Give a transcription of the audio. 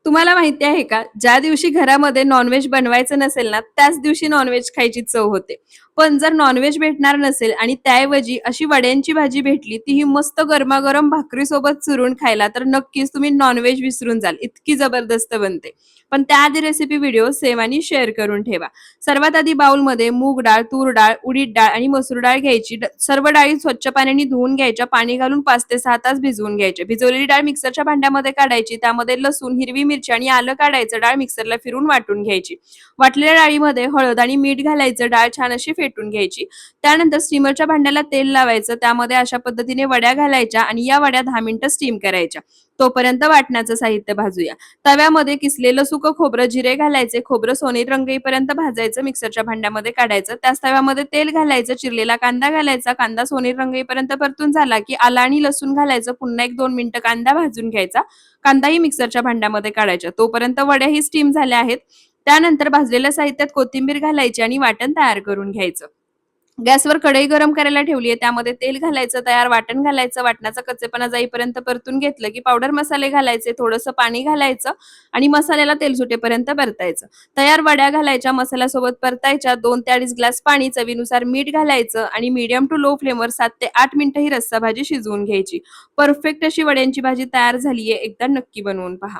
तुम्हाला माहिती आहे का, ज्या दिवशी घरामध्ये नॉन-व्हेज बनवायचं नसेल ना, त्याच दिवशी नॉन-व्हेज खायची चव होते. पण जर नॉन-व्हेज भेटणार नसेल आणि त्याऐवजी अशी वड्यांची भाजी भेटली, तीही मस्त गरमागरम भाकरीसोबत चुरून खायला, तर नक्कीच तुम्ही नॉन-व्हेज विसरून जाल. इतकी जबरदस्त बनते. पण त्याआधी रेसिपी व्हिडिओ सेव्ह आणि शेअर करून ठेवा. सर्वात आधी बाउलमध्ये मूग डाळ, तूर डाळ, उडीद डाळ आणि मसूर डाळ घ्यायची. सर्व डाळी स्वच्छ पाण्याने धुवून घ्यायच्या. पाणी घालून 5 ते 6 तास भिजवून घ्यायचे. भिजवलेली डाळ मिक्सरच्या भांड्यामध्ये काढायची. त्यामध्ये लसूण, हिरवी मिरची आणि आलं काढायचं. डाळ मिक्सरला फिरून वाटून घ्यायची. वाटलेल्या डाळीमध्ये हळद आणि मीठ घालायचं. डाळ छान अशी फेटून घ्यायची. त्यानंतर स्टीमरच्या भांड्याला तेल लावायचं. त्यामध्ये अशा पद्धतीने वड्या घालायच्या आणि या वड्या 10 मिनिटं स्टीम करायच्या. तोपर्यंत वाटण्याचं साहित्य भाजूया. तव्यामध्ये किसलेलं सुकं खोबरं, जिरे घालायचे. खोबरं सोनेरी रंग येईपर्यंत भाजायचं. मिक्सरच्या भांड्यामध्ये काढायचं. त्याच तव्यामध्ये तेल घालायचं. चिरलेला कांदा घालायचा. कांदा सोनेरी रंग येईपर्यंत परतून झाला की आलं आणि लसूण घालायचं. पुन्हा 1-2 मिनिटं कांदा भाजून घ्यायचा. कांदाही मिक्सरच्या भांड्यामध्ये काढायचा. तोपर्यंत वड्याही स्टीम झाल्या आहेत. त्यानंतर भाजलेल्या साहित्यात कोथिंबीर घालायची आणि वाटण तयार करून घ्यायचं. गॅसवर कढई गरम करायला ठेवली आहे. त्यामध्ये तेल घालायचं, तयार वाटण घालायचं. वाटणाचा कच्चेपणा जाईपर्यंत परतून घेतलं की पावडर मसाले घालायचे, थोडंसं पाणी घालायचं आणि मसाल्याला तेल सुटेपर्यंत परतायचं. तयार वड्या घालायच्या, मसाल्यासोबत परतायच्या. 2 ते 2.5 ग्लास पाणी, चवीनुसार मीठ घालायचं आणि मीडियम टू लो फ्लेमवर 7 ते 8 मिनिटं ही रस्सा भाजी शिजवून घ्यायची. परफेक्ट अशी वड्यांची भाजी तयार झाली आहे. एकदा नक्की बनवून पहा.